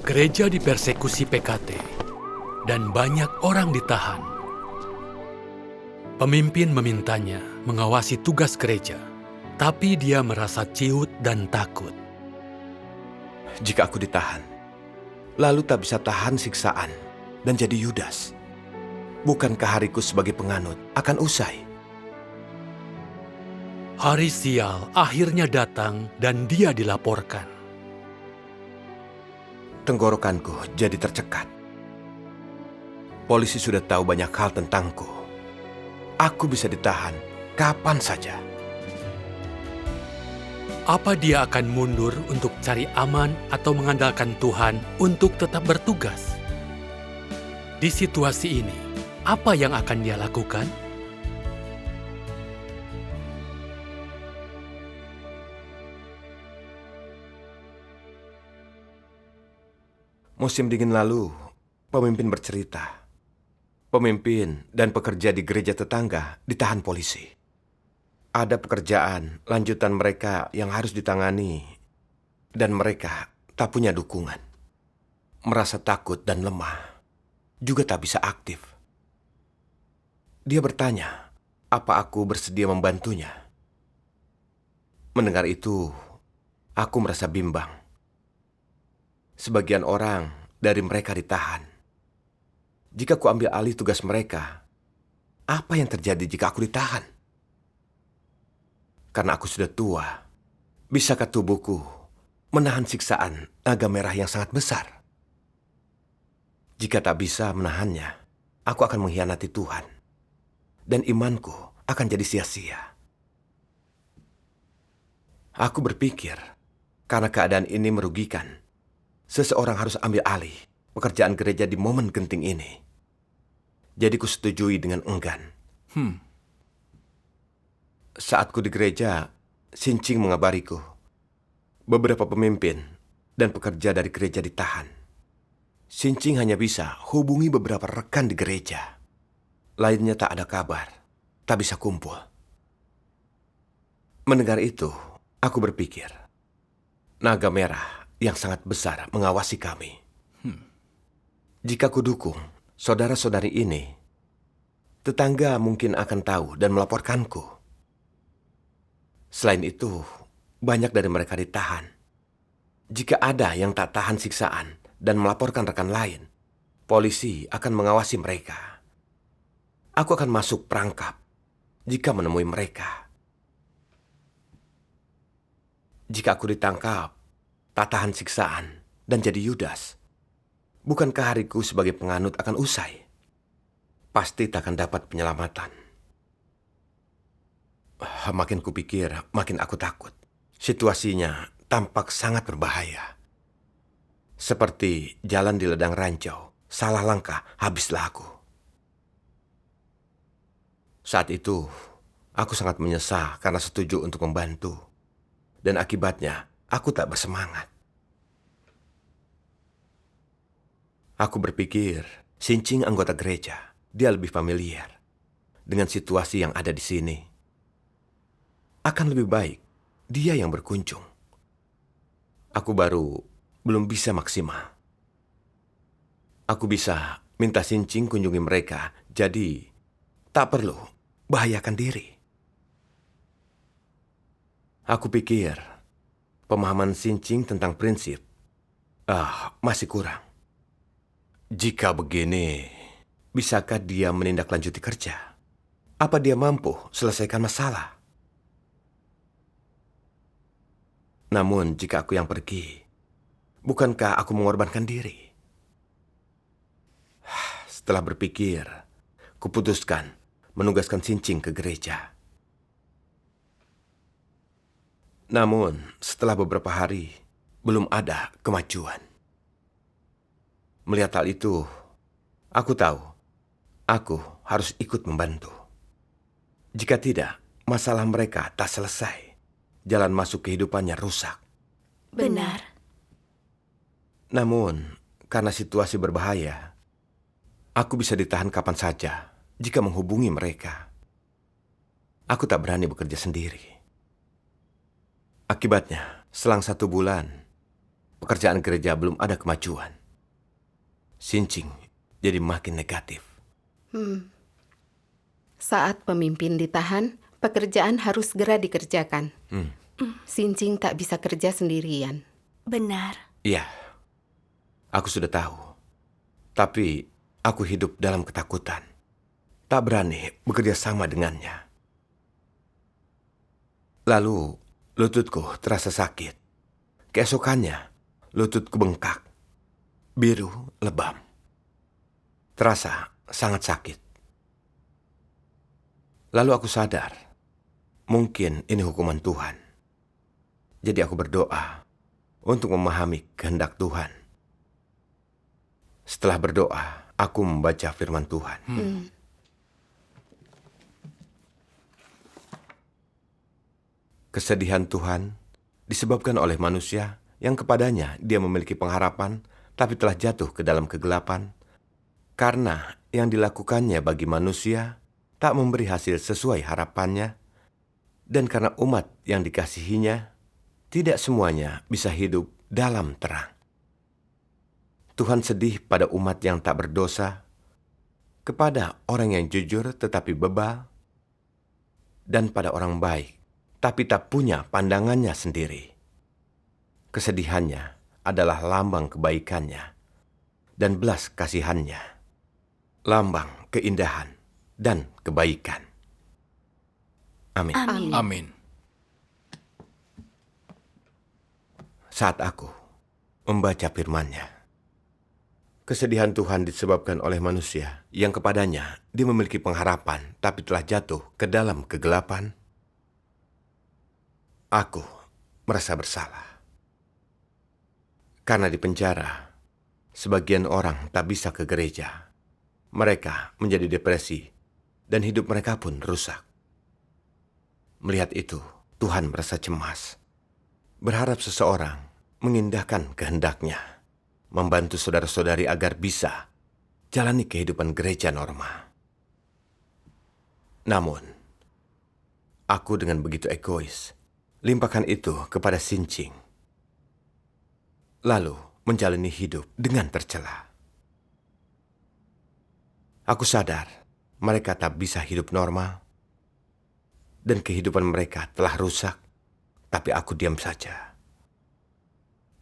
Gereja dipersekusi PKT, dan banyak orang ditahan. Pemimpin memintanya mengawasi tugas gereja, tapi dia merasa ciut dan takut. Jika aku ditahan, lalu tak bisa tahan siksaan dan jadi Yudas, bukankah hariku sebagai penganut akan usai? Hari sial akhirnya datang dan dia dilaporkan. Tenggorokanku jadi tercekat. Polisi sudah tahu banyak hal tentangku. Aku bisa ditahan kapan saja. Apa dia akan mundur untuk cari aman atau mengandalkan Tuhan untuk tetap bertugas? Di situasi ini, apa yang akan dia lakukan? Musim dingin lalu, pemimpin bercerita. Pemimpin dan pekerja di gereja tetangga ditahan polisi. Ada pekerjaan lanjutan mereka yang harus ditangani, dan mereka tak punya dukungan. Merasa takut dan lemah, juga tak bisa aktif. Dia bertanya, apa aku bersedia membantunya? Mendengar itu, aku merasa bimbang. Sebagian orang dari mereka ditahan. Jika ku ambil alih tugas mereka, apa yang terjadi jika aku ditahan? Karena aku sudah tua, bisakah tubuhku menahan siksaan naga merah yang sangat besar? Jika tak bisa menahannya, aku akan mengkhianati Tuhan, dan imanku akan jadi sia-sia. Aku berpikir, karena keadaan ini merugikan, seseorang harus ambil alih pekerjaan gereja di momen genting ini. Jadi kusetujui dengan enggan. Saat ku di gereja, Sincing mengabariku. Beberapa pemimpin dan pekerja dari gereja ditahan. Sincing hanya bisa hubungi beberapa rekan di gereja. Lainnya tak ada kabar, tak bisa kumpul. Mendengar itu, aku berpikir, naga merah yang sangat besar mengawasi kami. Jika kudukung saudara-saudari ini, tetangga mungkin akan tahu dan melaporkanku. Selain itu, banyak dari mereka ditahan. Jika ada yang tak tahan siksaan dan melaporkan rekan lain, polisi akan mengawasi mereka. Aku akan masuk perangkap jika menemui mereka. Jika aku ditangkap, tak tahan siksaan, dan jadi Yudas, bukankah hariku sebagai penganut akan usai? Pasti tak akan dapat penyelamatan. Makin kupikir, makin aku takut. Situasinya tampak sangat berbahaya. Seperti jalan di ledang ranjau, salah langkah, habislah aku. Saat itu, aku sangat menyesal karena setuju untuk membantu. Dan akibatnya, aku tak bersemangat. Aku berpikir, Sincing anggota gereja, dia lebih familiar dengan situasi yang ada di sini. Akan lebih baik dia yang berkunjung. Aku baru belum bisa maksimal. Aku bisa minta Sincing kunjungi mereka, jadi tak perlu bahayakan diri. Aku pikir pemahaman Sincing tentang prinsip masih kurang. Jika begini, bisakah dia menindaklanjuti kerja? Apa dia mampu selesaikan masalah? Namun jika aku yang pergi, bukankah aku mengorbankan diri? Setelah berpikir, kuputuskan menugaskan Sincing ke gereja. Namun setelah beberapa hari, belum ada kemajuan. Melihat hal itu, aku tahu aku harus ikut membantu. Jika tidak, masalah mereka tak selesai. Jalan masuk kehidupannya rusak. Benar. Namun, karena situasi berbahaya, aku bisa ditahan kapan saja jika menghubungi mereka. Aku tak berani bekerja sendiri. Akibatnya, selang 1 bulan, pekerjaan gereja belum ada kemajuan. Sincing jadi makin negatif. Saat pemimpin ditahan, pekerjaan harus segera dikerjakan. Sincing tak bisa kerja sendirian. Benar. Iya, aku sudah tahu. Tapi aku hidup dalam ketakutan. Tak berani bekerja sama dengannya. Lalu, lututku terasa sakit. Keesokannya, lututku bengkak. Biru, lebam. Terasa sangat sakit. Lalu aku sadar, mungkin ini hukuman Tuhan. Jadi aku berdoa untuk memahami kehendak Tuhan. Setelah berdoa, aku membaca firman Tuhan. Kesedihan Tuhan disebabkan oleh manusia yang kepadanya dia memiliki pengharapan, tapi telah jatuh ke dalam kegelapan, karena yang dilakukannya bagi manusia tak memberi hasil sesuai harapannya, dan karena umat yang dikasihinya tidak semuanya bisa hidup dalam terang. Tuhan sedih pada umat yang tak berdosa, kepada orang yang jujur tetapi bebal, dan pada orang baik tapi tak punya pandangannya sendiri. Kesedihannya adalah lambang kebaikannya dan belas kasihannya, lambang keindahan dan kebaikan. Amin. Amin. Saat aku membaca firman-Nya, kesedihan Tuhan disebabkan oleh manusia yang kepadanya dia memiliki pengharapan tapi telah jatuh ke dalam kegelapan. Aku merasa bersalah. Karena di penjara, sebagian orang tak bisa ke gereja. Mereka menjadi depresi dan hidup mereka pun rusak. Melihat itu, Tuhan merasa cemas. Berharap seseorang mengindahkan kehendak-Nya, membantu saudara-saudari agar bisa jalani kehidupan gereja normal. Namun, aku dengan begitu egois limpahkan itu kepada Sincing, lalu menjalani hidup dengan tercela. Aku sadar mereka tak bisa hidup normal dan kehidupan mereka telah rusak, tapi aku diam saja.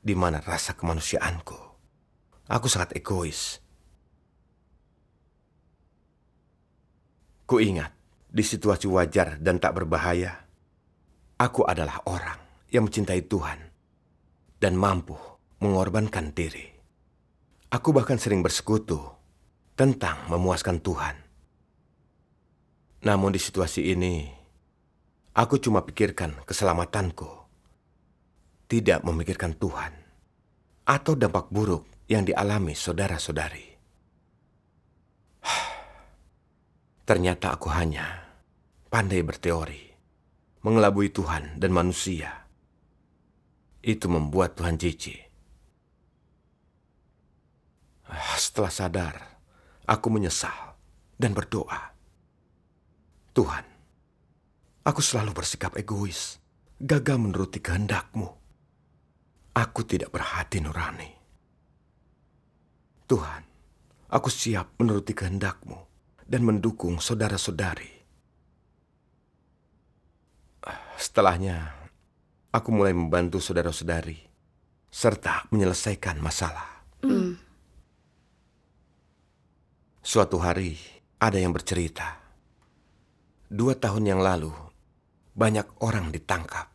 Di mana rasa kemanusiaanku? Aku sangat egois. Kuingat, di situasi wajar dan tak berbahaya, aku adalah orang yang mencintai Tuhan dan mampu mengorbankan diri. Aku bahkan sering bersekutu tentang memuaskan Tuhan. Namun di situasi ini, aku cuma pikirkan keselamatanku, tidak memikirkan Tuhan atau dampak buruk yang dialami saudara-saudari. Ternyata aku hanya pandai berteori, mengelabui Tuhan dan manusia. Itu membuat Tuhan jijik. Setelah sadar, aku menyesal dan berdoa. Tuhan, aku selalu bersikap egois, gagal menuruti kehendak-Mu. Aku tidak berhati nurani. Tuhan, aku siap menuruti kehendak-Mu dan mendukung saudara-saudari. Setelahnya, aku mulai membantu saudara-saudari serta menyelesaikan masalah. Suatu hari, ada yang bercerita. 2 tahun yang lalu, banyak orang ditangkap.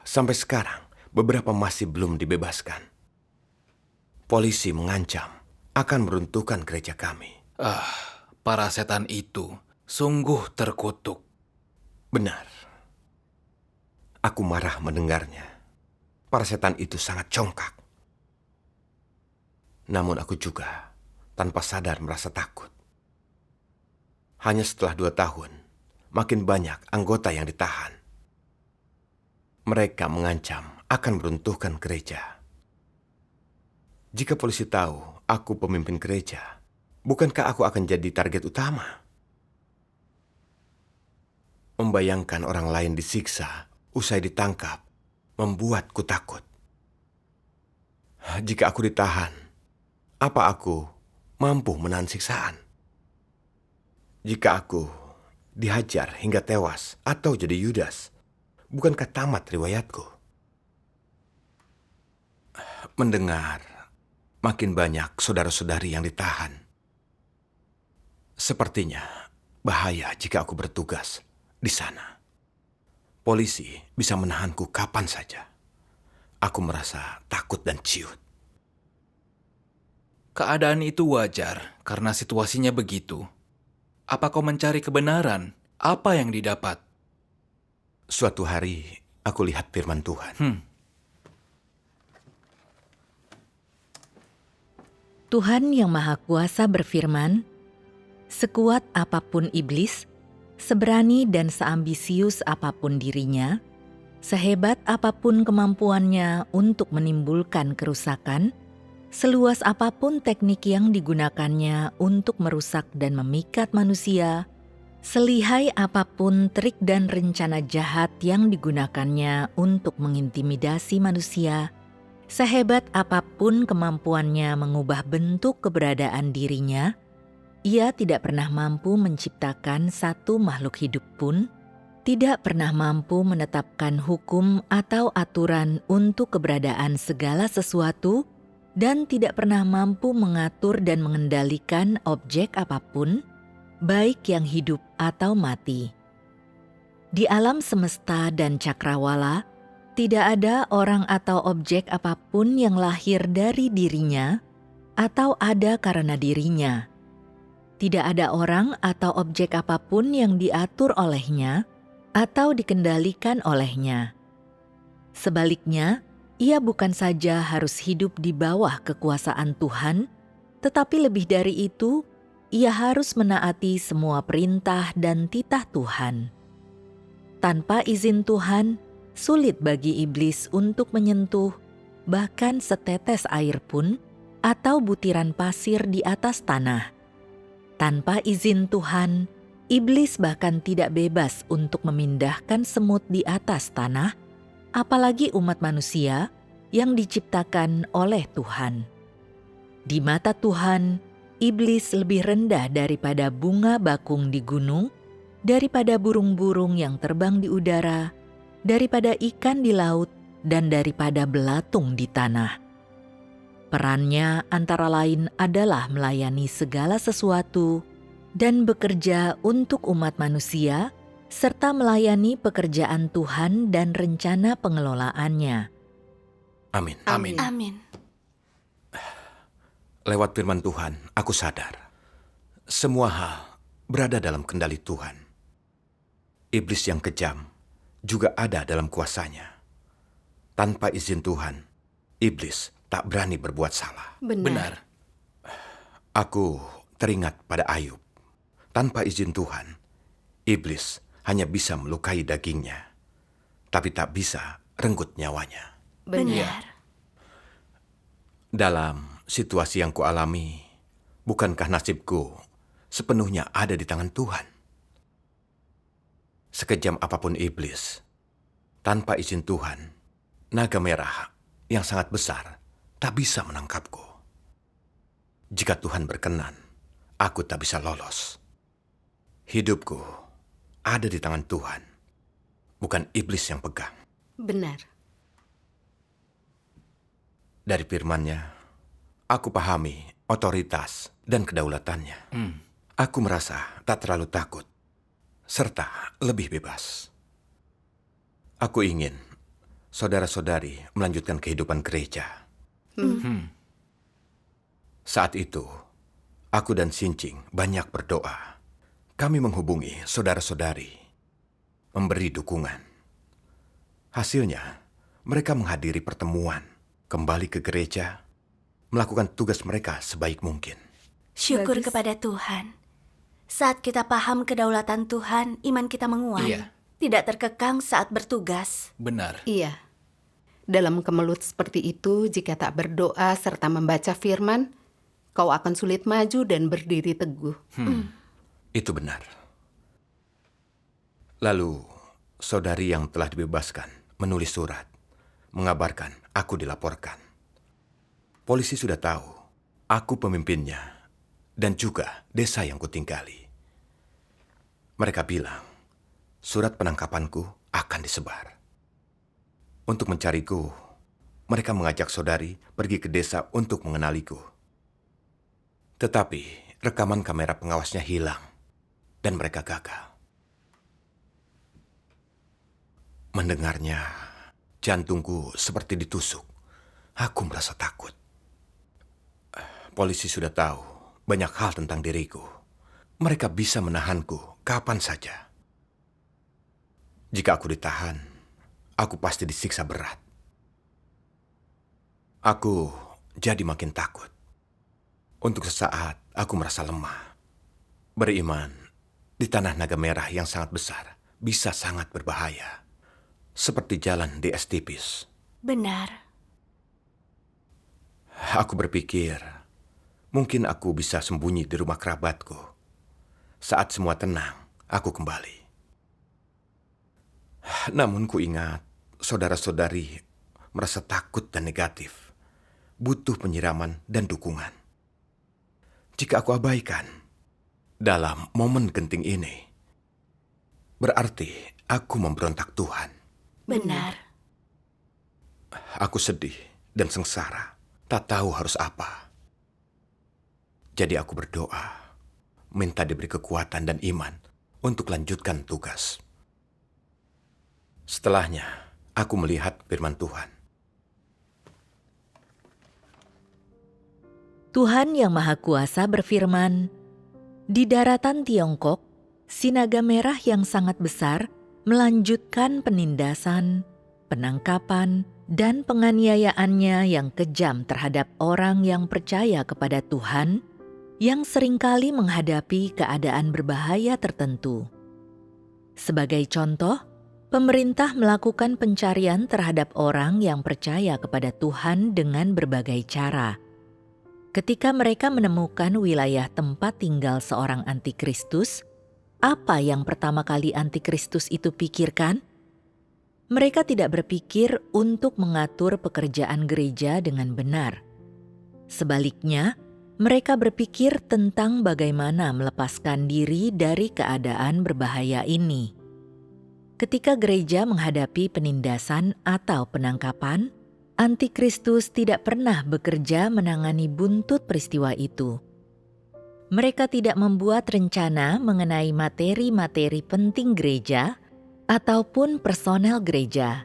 Sampai sekarang, beberapa masih belum dibebaskan. Polisi mengancam akan meruntuhkan gereja kami. Para setan itu sungguh terkutuk. Benar. Aku marah mendengarnya. Para setan itu sangat congkak. Namun aku juga tanpa sadar merasa takut. Hanya setelah 2 tahun, makin banyak anggota yang ditahan. Mereka mengancam akan meruntuhkan gereja. Jika polisi tahu aku pemimpin gereja, bukankah aku akan jadi target utama? Membayangkan orang lain disiksa usai ditangkap membuatku takut. Jika aku ditahan, apa aku mampu menahan siksaan? Jika aku dihajar hingga tewas atau jadi Yudas, bukankah tamat riwayatku? Mendengar makin banyak saudara-saudari yang ditahan. Sepertinya bahaya jika aku bertugas di sana. Polisi bisa menahanku kapan saja. Aku merasa takut dan ciut. Keadaan itu wajar karena situasinya begitu. Apa kau mencari kebenaran? Apa yang didapat? Suatu hari aku lihat firman Tuhan. Tuhan Yang Maha Kuasa berfirman, "Sekuat apapun iblis, seberani dan seambisius apapun dirinya, sehebat apapun kemampuannya untuk menimbulkan kerusakan, seluas apapun teknik yang digunakannya untuk merusak dan memikat manusia, selihai apapun trik dan rencana jahat yang digunakannya untuk mengintimidasi manusia, sehebat apapun kemampuannya mengubah bentuk keberadaan dirinya, ia tidak pernah mampu menciptakan satu makhluk hidup pun, tidak pernah mampu menetapkan hukum atau aturan untuk keberadaan segala sesuatu, dan tidak pernah mampu mengatur dan mengendalikan objek apapun, baik yang hidup atau mati. Di alam semesta dan cakrawala, tidak ada orang atau objek apapun yang lahir dari dirinya atau ada karena dirinya. Tidak ada orang atau objek apapun yang diatur olehnya atau dikendalikan olehnya. Sebaliknya, ia bukan saja harus hidup di bawah kekuasaan Tuhan, tetapi lebih dari itu, ia harus menaati semua perintah dan titah Tuhan. Tanpa izin Tuhan, sulit bagi iblis untuk menyentuh bahkan setetes air pun atau butiran pasir di atas tanah. Tanpa izin Tuhan, iblis bahkan tidak bebas untuk memindahkan semut di atas tanah, apalagi umat manusia yang diciptakan oleh Tuhan. Di mata Tuhan, iblis lebih rendah daripada bunga bakung di gunung, daripada burung-burung yang terbang di udara, daripada ikan di laut, dan daripada belatung di tanah. Perannya antara lain adalah melayani segala sesuatu dan bekerja untuk umat manusia, serta melayani pekerjaan Tuhan dan rencana pengelolaannya. Amin. Amin. Lewat firman Tuhan, aku sadar semua hal berada dalam kendali Tuhan. Iblis yang kejam juga ada dalam kuasanya. Tanpa izin Tuhan, iblis tak berani berbuat salah. Benar. Aku teringat pada Ayub. Tanpa izin Tuhan, iblis hanya bisa melukai dagingnya, tapi tak bisa renggut nyawanya. Benar. Dalam situasi yang kualami, bukankah nasibku sepenuhnya ada di tangan Tuhan? Sekejam apapun iblis, tanpa izin Tuhan, naga merah yang sangat besar tak bisa menangkapku. Jika Tuhan berkenan, aku tak bisa lolos. Hidupku ada di tangan Tuhan, bukan iblis yang pegang. Benar. Dari firman-Nya, aku pahami otoritas dan kedaulatannya. Aku merasa tak terlalu takut, serta lebih bebas. Aku ingin saudara-saudari melanjutkan kehidupan gereja. Saat itu, aku dan Sincing banyak berdoa. Kami menghubungi saudara-saudari, memberi dukungan. Hasilnya, mereka menghadiri pertemuan, kembali ke gereja, melakukan tugas mereka sebaik mungkin. Syukur Bagus. kepada Tuhan. Saat kita paham kedaulatan Tuhan, iman kita menguat. Iya. Tidak terkekang saat bertugas. Benar. Iya. Dalam kemelut seperti itu, jika tak berdoa serta membaca firman, kau akan sulit maju dan berdiri teguh. Itu benar. Lalu, saudari yang telah dibebaskan menulis surat, mengabarkan aku dilaporkan. polisi sudah tahu aku pemimpinnya dan juga desa yang kutinggali. Mereka bilang surat penangkapanku akan disebar. Untuk mencariku, mereka mengajak saudari pergi ke desa untuk mengenaliku. Tetapi rekaman kamera pengawasnya hilang dan mereka gagal. Mendengarnya, jantungku seperti ditusuk. Aku merasa takut. Polisi sudah tahu banyak hal tentang diriku. Mereka bisa menahanku kapan saja. Jika aku ditahan, aku pasti disiksa berat. Aku jadi makin takut. Untuk sesaat, aku merasa lemah. Beriman, di tanah naga merah yang sangat besar, bisa sangat berbahaya. Seperti jalan di es tipis. Benar. Aku berpikir, mungkin aku bisa sembunyi di rumah kerabatku. Saat semua tenang, aku kembali. Namun ku ingat, saudara-saudari merasa takut dan negatif. Butuh penyiraman dan dukungan. Jika aku abaikan dalam momen genting ini, berarti aku memberontak Tuhan. Benar. Aku sedih dan sengsara, tak tahu harus apa. Jadi aku berdoa, minta diberi kekuatan dan iman untuk lanjutkan tugas. Setelahnya, aku melihat firman Tuhan. Tuhan Yang Maha Kuasa berfirman, "Di daratan Tiongkok, si naga merah yang sangat besar melanjutkan penindasan, penangkapan, dan penganiayaannya yang kejam terhadap orang yang percaya kepada Tuhan, yang seringkali menghadapi keadaan berbahaya tertentu. Sebagai contoh, pemerintah melakukan pencarian terhadap orang yang percaya kepada Tuhan dengan berbagai cara. Ketika mereka menemukan wilayah tempat tinggal seorang antikristus, apa yang pertama kali antikristus itu pikirkan? Mereka tidak berpikir untuk mengatur pekerjaan gereja dengan benar. Sebaliknya, mereka berpikir tentang bagaimana melepaskan diri dari keadaan berbahaya ini. Ketika gereja menghadapi penindasan atau penangkapan, antikristus tidak pernah bekerja menangani buntut peristiwa itu. Mereka tidak membuat rencana mengenai materi-materi penting gereja ataupun personel gereja.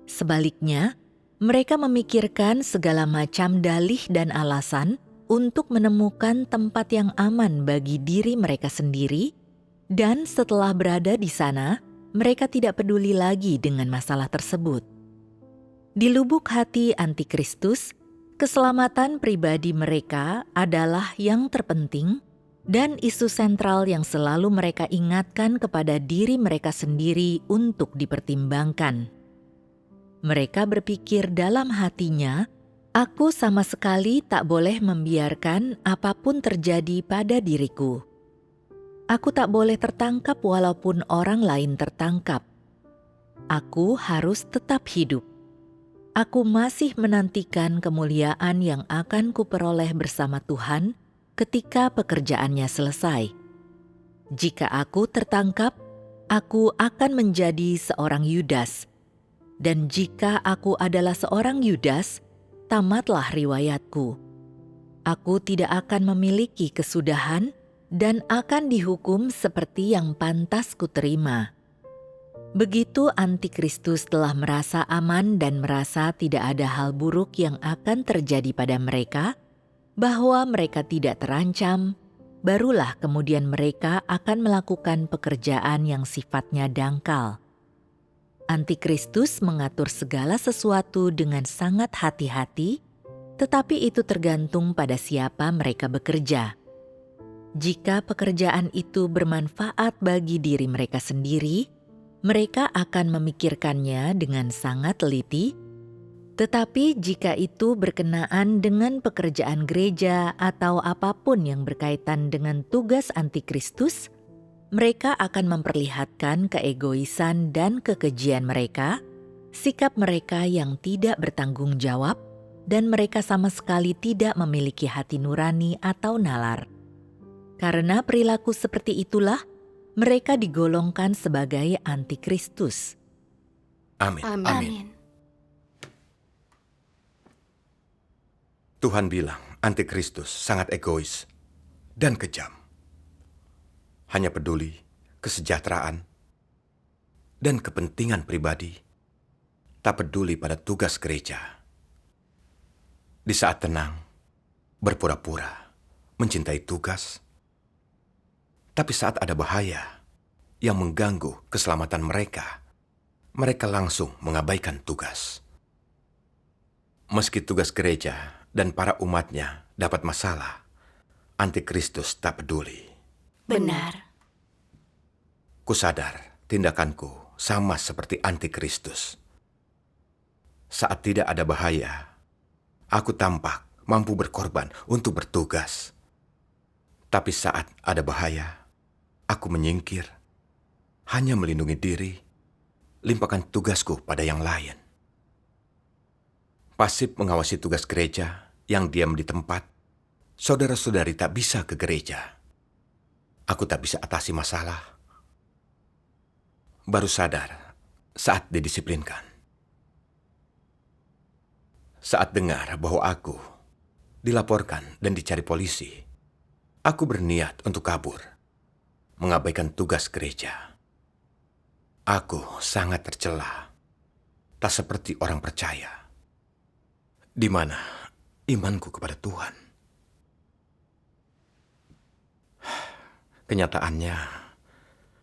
Sebaliknya, mereka memikirkan segala macam dalih dan alasan untuk menemukan tempat yang aman bagi diri mereka sendiri, dan setelah berada di sana, mereka tidak peduli lagi dengan masalah tersebut. Di lubuk hati antikristus, keselamatan pribadi mereka adalah yang terpenting dan isu sentral yang selalu mereka ingatkan kepada diri mereka sendiri untuk dipertimbangkan. Mereka berpikir dalam hatinya, "Aku sama sekali tak boleh membiarkan apapun terjadi pada diriku. Aku tak boleh tertangkap walaupun orang lain tertangkap. Aku harus tetap hidup. Aku masih menantikan kemuliaan yang akan kuperoleh bersama Tuhan ketika pekerjaannya selesai. Jika aku tertangkap, aku akan menjadi seorang Yudas. Dan jika aku adalah seorang Yudas, tamatlah riwayatku. Aku tidak akan memiliki kesudahan dan akan dihukum seperti yang pantas kuterima." Begitu antikristus telah merasa aman dan merasa tidak ada hal buruk yang akan terjadi pada mereka, bahwa mereka tidak terancam, barulah kemudian mereka akan melakukan pekerjaan yang sifatnya dangkal. Antikristus mengatur segala sesuatu dengan sangat hati-hati, tetapi itu tergantung pada siapa mereka bekerja. Jika pekerjaan itu bermanfaat bagi diri mereka sendiri, mereka akan memikirkannya dengan sangat teliti. Tetapi jika itu berkenaan dengan pekerjaan gereja atau apapun yang berkaitan dengan tugas antikristus, mereka akan memperlihatkan keegoisan dan kekejian mereka, sikap mereka yang tidak bertanggung jawab, dan mereka sama sekali tidak memiliki hati nurani atau nalar. Karena perilaku seperti itulah, mereka digolongkan sebagai antikristus. Amin. Amin. Tuhan bilang antikristus sangat egois dan kejam. Hanya peduli kesejahteraan dan kepentingan pribadi, tak peduli pada tugas gereja. Di saat tenang, berpura-pura mencintai tugas, tapi saat ada bahaya yang mengganggu keselamatan mereka, mereka langsung mengabaikan tugas. Meski tugas gereja dan para umatnya dapat masalah, antikristus tak peduli. Benar. Kusadar tindakanku sama seperti antikristus. Saat tidak ada bahaya, aku tampak mampu berkorban untuk bertugas. Tapi saat ada bahaya, aku menyingkir, hanya melindungi diri, limpahkan tugasku pada yang lain. Pasif mengawasi tugas gereja yang diam di tempat, saudara-saudari tak bisa ke gereja. Aku tak bisa atasi masalah. Baru sadar saat didisiplinkan. Saat dengar bahwa aku dilaporkan dan dicari polisi, aku berniat untuk kabur, mengabaikan tugas gereja. Aku sangat tercela, tak seperti orang percaya. Di mana imanku kepada Tuhan? Kenyataannya,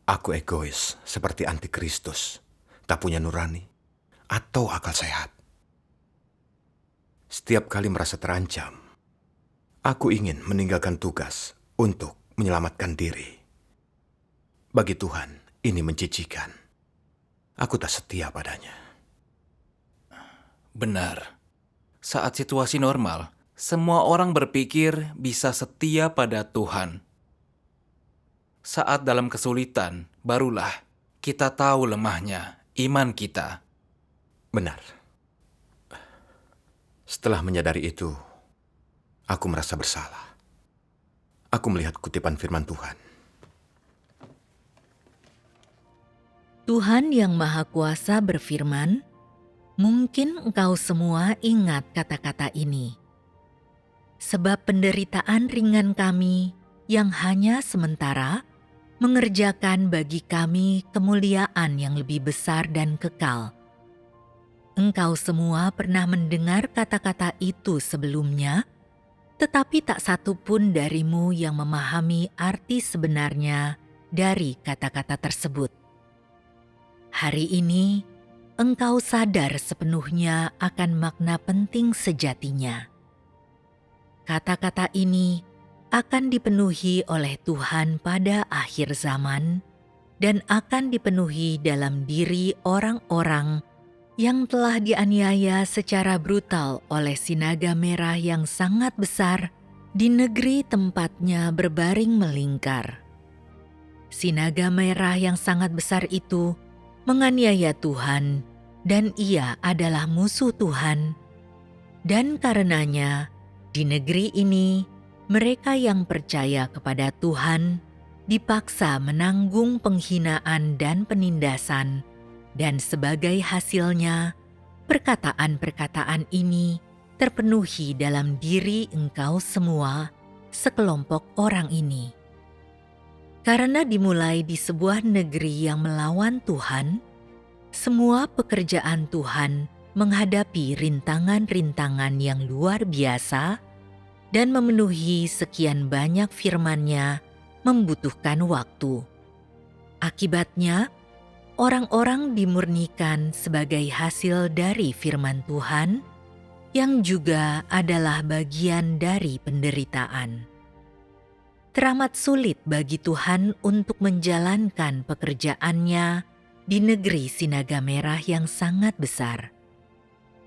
aku egois seperti antikristus, tak punya nurani atau akal sehat. Setiap kali merasa terancam, aku ingin meninggalkan tugas untuk menyelamatkan diri. Bagi Tuhan, ini menjijikan. Aku tak setia padanya. Benar. Saat situasi normal, semua orang berpikir bisa setia pada Tuhan. Saat dalam kesulitan, barulah kita tahu lemahnya iman kita. Benar. Setelah menyadari itu, aku merasa bersalah. Aku melihat kutipan firman Tuhan. Tuhan yang Maha Kuasa berfirman, mungkin engkau semua ingat kata-kata ini. Sebab penderitaan ringan kami yang hanya sementara mengerjakan bagi kami kemuliaan yang lebih besar dan kekal. Engkau semua pernah mendengar kata-kata itu sebelumnya, tetapi tak satu pun darimu yang memahami arti sebenarnya dari kata-kata tersebut. Hari ini, engkau sadar sepenuhnya akan makna penting sejatinya. Kata-kata ini akan dipenuhi oleh Tuhan pada akhir zaman dan akan dipenuhi dalam diri orang-orang yang telah dianiaya secara brutal oleh sinaga merah yang sangat besar di negeri tempatnya berbaring melingkar. Sinaga merah yang sangat besar itu menganiaya Tuhan, dan ia adalah musuh Tuhan. Dan karenanya, di negeri ini, mereka yang percaya kepada Tuhan dipaksa menanggung penghinaan dan penindasan, dan sebagai hasilnya, perkataan-perkataan ini terpenuhi dalam diri engkau semua, sekelompok orang ini. Karena dimulai di sebuah negeri yang melawan Tuhan, semua pekerjaan Tuhan menghadapi rintangan-rintangan yang luar biasa dan memenuhi sekian banyak firman-Nya membutuhkan waktu. Akibatnya, orang-orang dimurnikan sebagai hasil dari firman Tuhan yang juga adalah bagian dari penderitaan. Teramat sulit bagi Tuhan untuk menjalankan pekerjaannya di negeri sinaga merah yang sangat besar.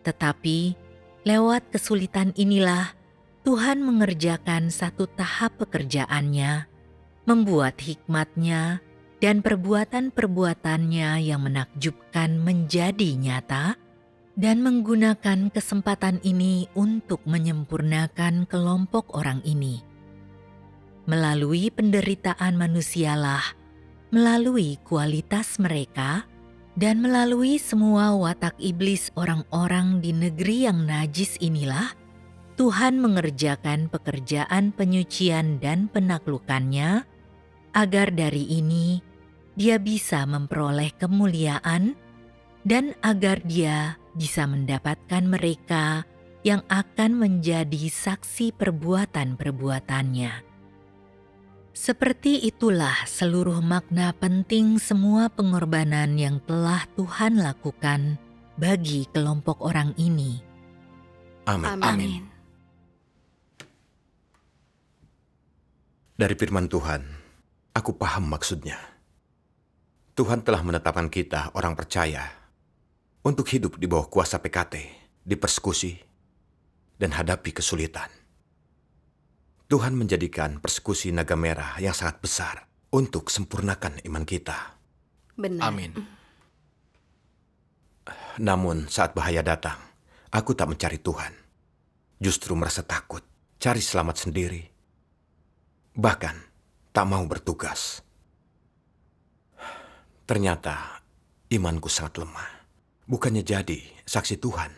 Tetapi lewat kesulitan inilah Tuhan mengerjakan satu tahap pekerjaannya, membuat hikmat-Nya dan perbuatan-perbuatannya yang menakjubkan menjadi nyata, dan menggunakan kesempatan ini untuk menyempurnakan kelompok orang ini. Melalui penderitaan manusialah, melalui kualitas mereka, dan melalui semua watak iblis orang-orang di negeri yang najis inilah, Tuhan mengerjakan pekerjaan penyucian dan penaklukannya, agar dari ini Dia bisa memperoleh kemuliaan dan agar Dia bisa mendapatkan mereka yang akan menjadi saksi perbuatan-perbuatannya. Seperti itulah seluruh makna penting semua pengorbanan yang telah Tuhan lakukan bagi kelompok orang ini. Amin. Amin. Dari firman Tuhan, aku paham maksudnya. Tuhan telah menetapkan kita, orang percaya, untuk hidup di bawah kuasa PKT, dipersekusi, dan hadapi kesulitan. Tuhan menjadikan persekusi naga merah yang sangat besar untuk sempurnakan iman kita. Benar. Amin. Namun saat bahaya datang, aku tak mencari Tuhan. Justru merasa takut, cari selamat sendiri. Bahkan tak mau bertugas. Ternyata imanku sangat lemah. Bukannya jadi saksi Tuhan,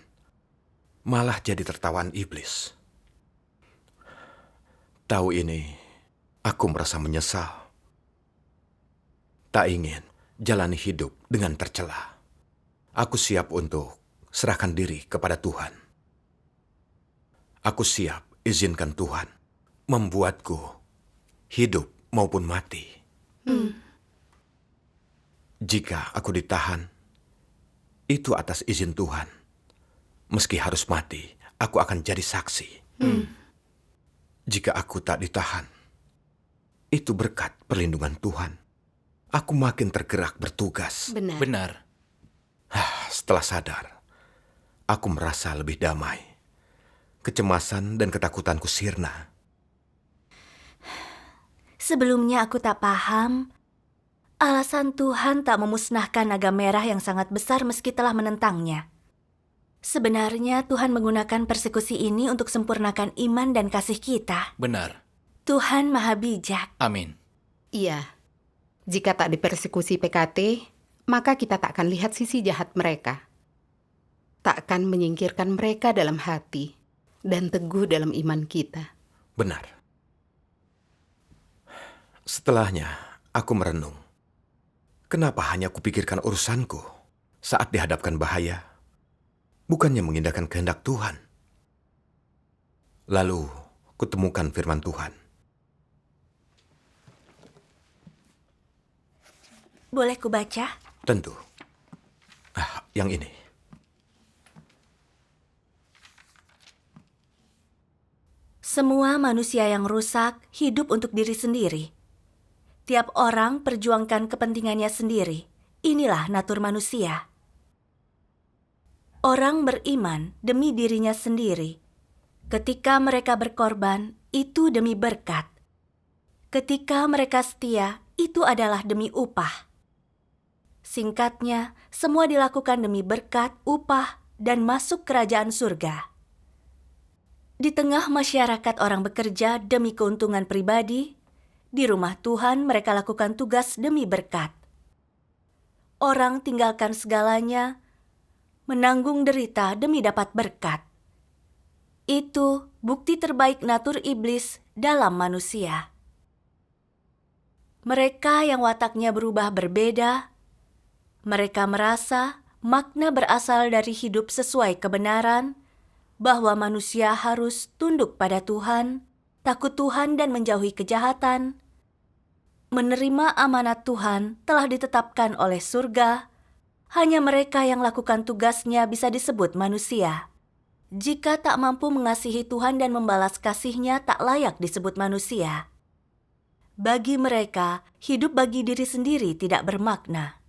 malah jadi tertawaan iblis. Tahu ini, aku merasa menyesal. Tak ingin jalani hidup dengan tercela. Aku siap untuk serahkan diri kepada Tuhan. Aku siap izinkan Tuhan membuatku hidup maupun mati. Jika aku ditahan, itu atas izin Tuhan. Meski harus mati, aku akan jadi saksi. Jika aku tak ditahan, itu berkat perlindungan Tuhan. Aku makin tergerak bertugas. Benar. Benar. Setelah sadar, aku merasa lebih damai. Kecemasan dan ketakutanku sirna. Sebelumnya aku tak paham alasan Tuhan tak memusnahkan naga merah yang sangat besar meski telah menentangnya. Sebenarnya Tuhan menggunakan persekusi ini untuk sempurnakan iman dan kasih kita. Benar. Tuhan Maha Bijak. Amin. Iya. Jika tak dipersekusi PKT, maka kita tak akan lihat sisi jahat mereka. Tak akan menyingkirkan mereka dalam hati dan teguh dalam iman kita. Benar. Setelahnya, aku merenung. Kenapa hanya kupikirkan urusanku saat dihadapkan bahaya? Bukannya mengindahkan kehendak Tuhan. Lalu, kutemukan firman Tuhan. Boleh kubaca? Tentu. Yang ini. Semua manusia yang rusak hidup untuk diri sendiri. Tiap orang perjuangkan kepentingannya sendiri. Inilah natur manusia. Orang beriman demi dirinya sendiri. Ketika mereka berkorban, itu demi berkat. Ketika mereka setia, itu adalah demi upah. Singkatnya, semua dilakukan demi berkat, upah, dan masuk kerajaan surga. Di tengah masyarakat orang bekerja demi keuntungan pribadi, di rumah Tuhan mereka lakukan tugas demi berkat. Orang tinggalkan segalanya, menanggung derita demi dapat berkat. Itu bukti terbaik natur iblis dalam manusia. Mereka yang wataknya berubah berbeda, mereka merasa makna berasal dari hidup sesuai kebenaran, bahwa manusia harus tunduk pada Tuhan, takut Tuhan dan menjauhi kejahatan. Menerima amanat Tuhan telah ditetapkan oleh surga. Hanya mereka yang lakukan tugasnya bisa disebut manusia. Jika tak mampu mengasihi Tuhan dan membalas kasih-Nya, tak layak disebut manusia. Bagi mereka, hidup bagi diri sendiri tidak bermakna.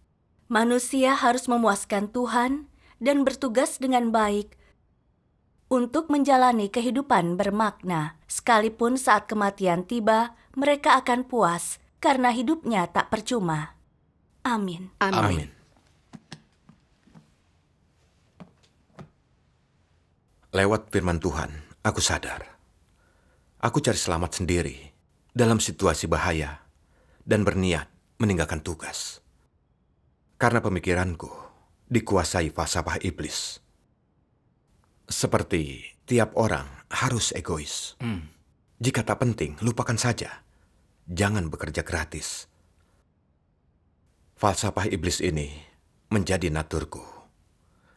Manusia harus memuaskan Tuhan dan bertugas dengan baik untuk menjalani kehidupan bermakna. Sekalipun saat kematian tiba, mereka akan puas karena hidupnya tak percuma. Amin. Amin. Amin. Lewat firman Tuhan, aku sadar. Aku cari selamat sendiri dalam situasi bahaya dan berniat meninggalkan tugas. Karena pemikiranku dikuasai falsafah iblis. Seperti tiap orang harus egois. Jika tak penting, lupakan saja. Jangan bekerja gratis. Falsafah iblis ini menjadi naturku.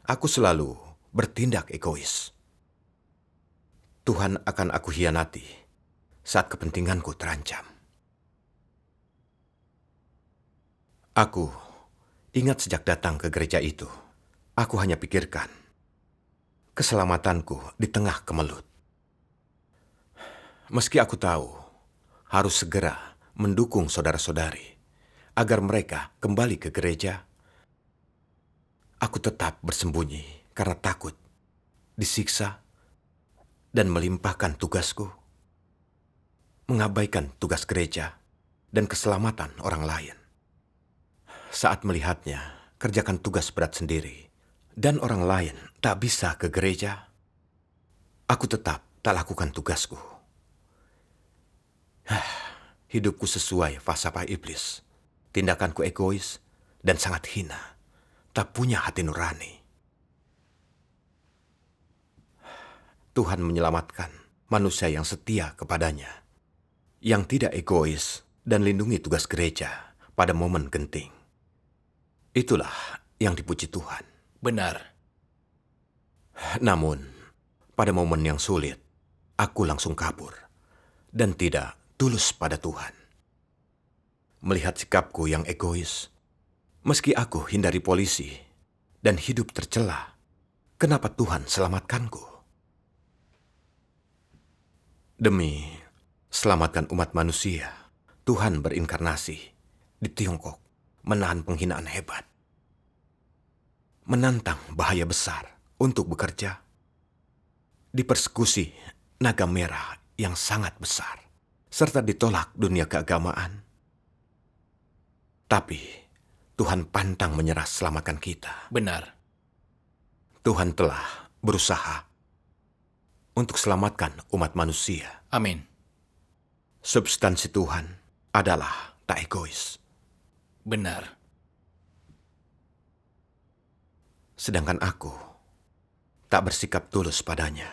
Aku selalu bertindak egois. Tuhan akan aku hianati saat kepentinganku terancam. Aku ingat sejak datang ke gereja itu, aku hanya pikirkan keselamatanku di tengah kemelut. Meski aku tahu harus segera mendukung saudara-saudari agar mereka kembali ke gereja, aku tetap bersembunyi karena takut disiksa dan melimpahkan tugasku, mengabaikan tugas gereja dan keselamatan orang lain. Saat melihatnya kerjakan tugas berat sendiri dan orang lain tak bisa ke gereja, aku tetap tak lakukan tugasku. Hidupku sesuai falsafah iblis. Tindakanku egois dan sangat hina, tak punya hati nurani. Tuhan menyelamatkan manusia yang setia kepadanya, yang tidak egois dan lindungi tugas gereja pada momen genting. Itulah yang dipuji Tuhan. Benar. Namun, pada momen yang sulit, aku langsung kabur dan tidak tulus pada Tuhan. Melihat sikapku yang egois, meski aku hindari polisi dan hidup tercela, kenapa Tuhan selamatkanku? Demi selamatkan umat manusia, Tuhan berinkarnasi di Tiongkok, menahan penghinaan hebat, menantang bahaya besar untuk bekerja, dipersekusi naga merah yang sangat besar, serta ditolak dunia keagamaan. Tapi Tuhan pantang menyerah selamatkan kita. Benar. Tuhan telah berusaha untuk selamatkan umat manusia. Amin. Substansi Tuhan adalah tak egois. Benar. Sedangkan aku tak bersikap tulus padanya.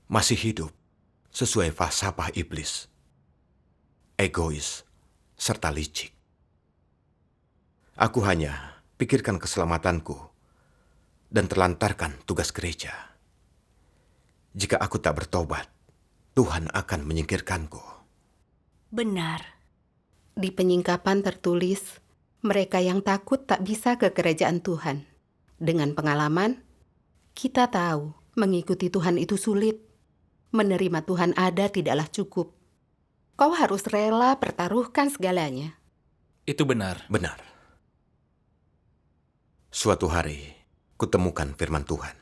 Masih hidup sesuai falsafah iblis. Egois serta licik. Aku hanya pikirkan keselamatanku dan terlantarkan tugas gereja. Jika aku tak bertobat, Tuhan akan menyingkirkanku. Benar. Di penyingkapan tertulis, mereka yang takut tak bisa ke kerajaan Tuhan. Dengan pengalaman, kita tahu mengikuti Tuhan itu sulit. Menerima Tuhan ada tidaklah cukup. Kau harus rela pertaruhkan segalanya. Itu benar. Benar. Suatu hari, kutemukan firman Tuhan.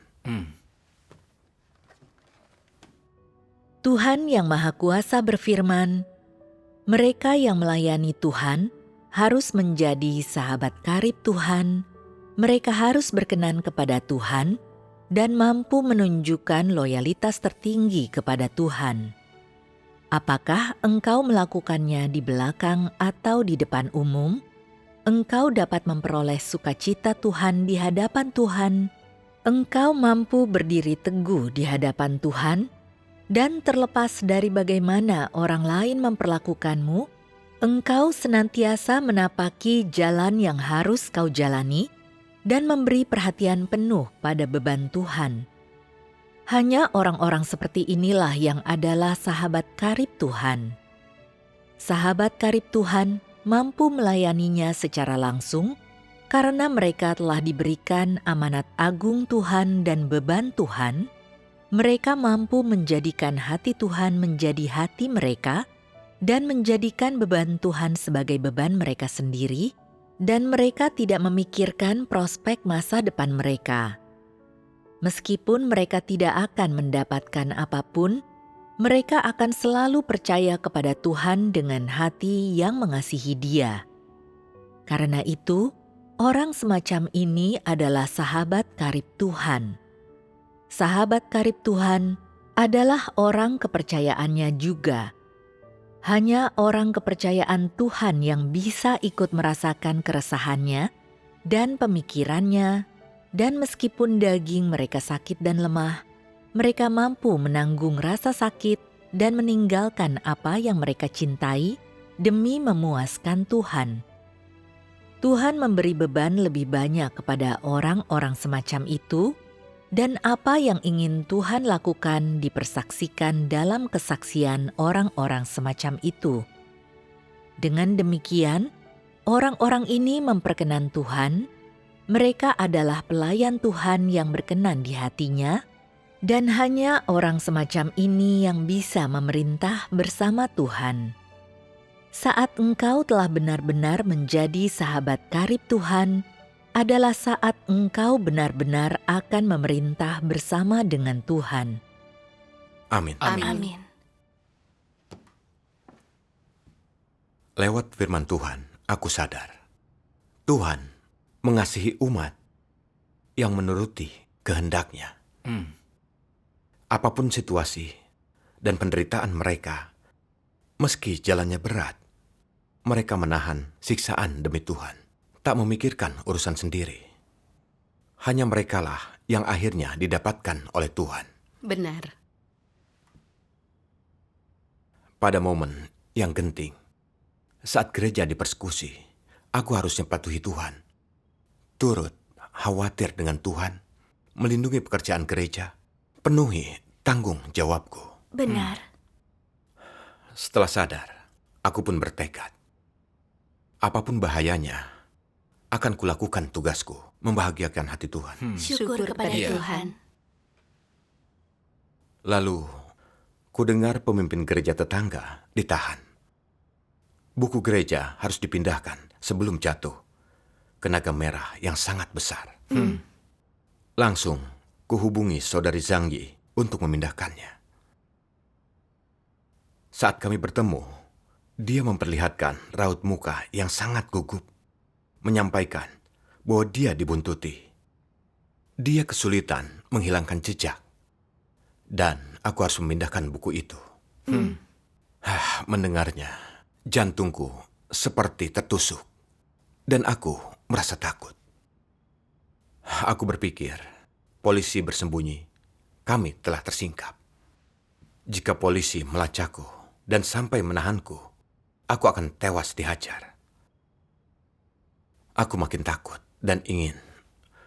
Tuhan Yang Maha Kuasa berfirman, mereka yang melayani Tuhan harus menjadi sahabat karib Tuhan, mereka harus berkenan kepada Tuhan, dan mampu menunjukkan loyalitas tertinggi kepada Tuhan. Apakah engkau melakukannya di belakang atau di depan umum? Engkau dapat memperoleh sukacita Tuhan di hadapan Tuhan. Engkau mampu berdiri teguh di hadapan Tuhan, dan terlepas dari bagaimana orang lain memperlakukanmu, engkau senantiasa menapaki jalan yang harus kau jalani dan memberi perhatian penuh pada beban Tuhan. Hanya orang-orang seperti inilah yang adalah sahabat karib Tuhan. Sahabat karib Tuhan mampu melayaninya secara langsung karena mereka telah diberikan amanat agung Tuhan dan beban Tuhan. Mereka mampu menjadikan hati Tuhan menjadi hati mereka dan menjadikan beban Tuhan sebagai beban mereka sendiri, dan mereka tidak memikirkan prospek masa depan mereka. Meskipun mereka tidak akan mendapatkan apapun, mereka akan selalu percaya kepada Tuhan dengan hati yang mengasihi Dia. Karena itu, orang semacam ini adalah sahabat karib Tuhan. sahabat karib Tuhan adalah orang kepercayaannya juga. Hanya orang kepercayaan Tuhan yang bisa ikut merasakan keresahannya dan pemikirannya, dan meskipun daging mereka sakit dan lemah, mereka mampu menanggung rasa sakit dan meninggalkan apa yang mereka cintai demi memuaskan Tuhan. Tuhan memberi beban lebih banyak kepada orang-orang semacam itu, dan apa yang ingin Tuhan lakukan dipersaksikan dalam kesaksian orang-orang semacam itu. Dengan demikian, orang-orang ini memperkenan Tuhan, mereka adalah pelayan Tuhan yang berkenan di hatinya, dan hanya orang semacam ini yang bisa memerintah bersama Tuhan. Saat engkau telah benar-benar menjadi sahabat karib Tuhan, adalah saat engkau benar-benar akan memerintah bersama dengan Tuhan. Amin. Amin. Lewat firman Tuhan, aku sadar Tuhan mengasihi umat yang menuruti kehendak-Nya. Apapun situasi dan penderitaan mereka, meski jalannya berat, mereka menahan siksaan demi Tuhan, tak memikirkan urusan sendiri. Hanya merekalah yang akhirnya didapatkan oleh Tuhan. Benar. Pada momen yang genting, saat gereja dipersekusi, aku harusnya patuhi Tuhan, turut khawatir dengan Tuhan, melindungi pekerjaan gereja, penuhi tanggung jawabku. Benar. Setelah sadar, aku pun bertekad, apapun bahayanya, akan kulakukan tugasku, membahagiakan hati Tuhan. Syukur kepada Iya. Tuhan. Lalu, ku dengar pemimpin gereja tetangga ditahan. Buku gereja harus dipindahkan sebelum jatuh ke naga merah yang sangat besar. Langsung, ku hubungi saudari Zhang Yi untuk memindahkannya. Saat kami bertemu, dia memperlihatkan raut muka yang sangat gugup, menyampaikan bahwa dia dibuntuti. Dia kesulitan menghilangkan jejak, dan aku harus memindahkan buku itu. Mendengarnya, jantungku seperti tertusuk, dan aku merasa takut. Aku berpikir, polisi bersembunyi, kami telah tersingkap. Jika polisi melacakku dan sampai menahanku, aku akan tewas dihajar. Aku makin takut dan ingin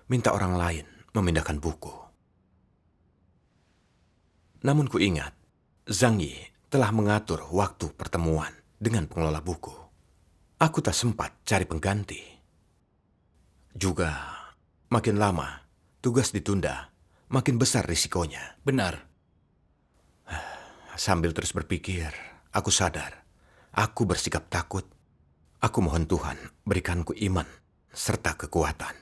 minta orang lain memindahkan buku. Namun ku ingat, Zhang Yi telah mengatur waktu pertemuan dengan pengelola buku. Aku tak sempat cari pengganti. Juga, makin lama tugas ditunda, makin besar risikonya. Benar. Sambil terus berpikir, aku sadar, aku bersikap takut. Aku mohon Tuhan berikanku iman serta kekuatan.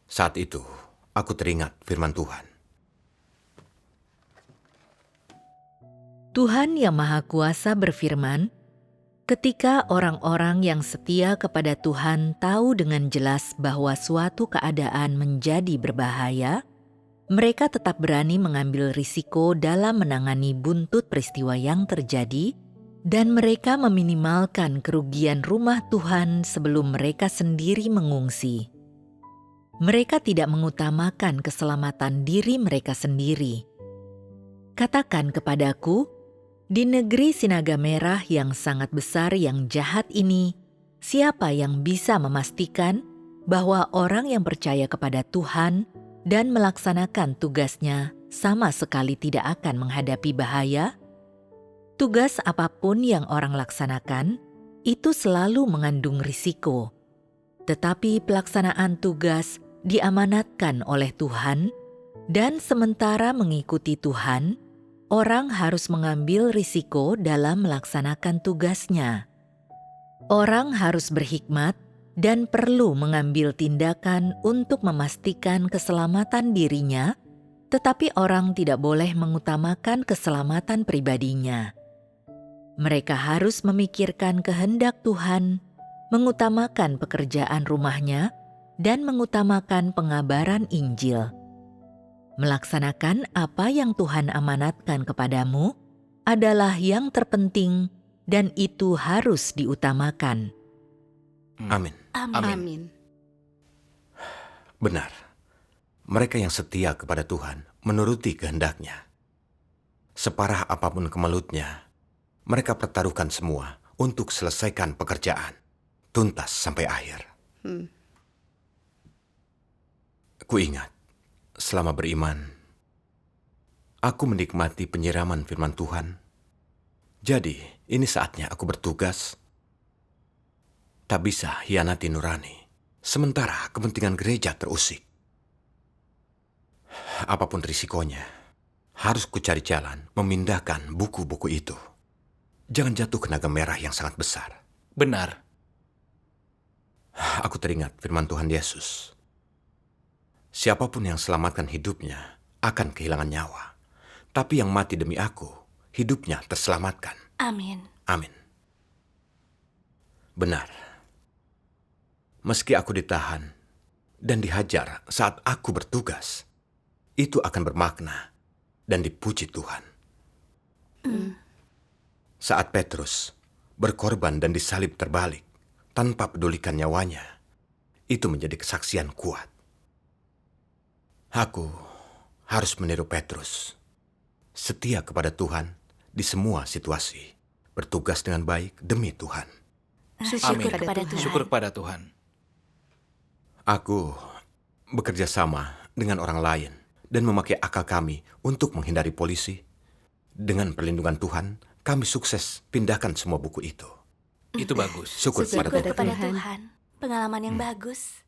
Saat itu, aku teringat firman Tuhan. Tuhan Yang Maha Kuasa berfirman, ketika orang-orang yang setia kepada Tuhan tahu dengan jelas bahwa suatu keadaan menjadi berbahaya, mereka tetap berani mengambil risiko dalam menangani buntut peristiwa yang terjadi, dan mereka meminimalkan kerugian rumah Tuhan sebelum mereka sendiri mengungsi. Mereka tidak mengutamakan keselamatan diri mereka sendiri. Katakan kepadaku, di negeri Sinaga Merah yang sangat besar yang jahat ini, siapa yang bisa memastikan bahwa orang yang percaya kepada Tuhan dan melaksanakan tugasnya sama sekali tidak akan menghadapi bahaya? Tugas apapun yang orang laksanakan, itu selalu mengandung risiko. Tetapi pelaksanaan tugas diamanatkan oleh Tuhan, dan sementara mengikuti Tuhan, orang harus mengambil risiko dalam melaksanakan tugasnya. Orang harus berhikmat dan perlu mengambil tindakan untuk memastikan keselamatan dirinya, tetapi orang tidak boleh mengutamakan keselamatan pribadinya. Mereka harus memikirkan kehendak Tuhan, mengutamakan pekerjaan rumahnya, dan mengutamakan pengabaran Injil. Melaksanakan apa yang Tuhan amanatkan kepadamu adalah yang terpenting dan itu harus diutamakan. Amin. Amin. Benar. Mereka yang setia kepada Tuhan menuruti kehendak-Nya. Separah apapun kemelutnya, mereka pertaruhkan semua untuk selesaikan pekerjaan, tuntas sampai akhir. Kuingat, selama beriman, aku menikmati penyiraman firman Tuhan. Jadi, ini saatnya aku bertugas. Tak bisa hianati nurani, sementara kepentingan gereja terusik. Apapun risikonya, harus kucari jalan memindahkan buku-buku itu. Jangan jatuh ke naga merah yang sangat besar. Benar. Aku teringat firman Tuhan Yesus. Siapapun yang selamatkan hidupnya akan kehilangan nyawa. Tapi yang mati demi aku, hidupnya terselamatkan. Amin. Amin. Benar. Meski aku ditahan dan dihajar saat aku bertugas, itu akan bermakna dan dipuji Tuhan. Saat Petrus berkorban dan disalib terbalik tanpa pedulikan nyawanya, itu menjadi kesaksian kuat. Aku harus meniru Petrus, setia kepada Tuhan di semua situasi, bertugas dengan baik demi Tuhan. Syukur Amin. kepada Tuhan. Syukur kepada Tuhan. Aku bekerja sama dengan orang lain dan memakai akal kami untuk menghindari polisi. Dengan perlindungan Tuhan, kami sukses pindahkan semua buku itu. Itu bagus. Syukur Syukur kepada Syukur Tuhan. kepada Tuhan. Pengalaman yang bagus.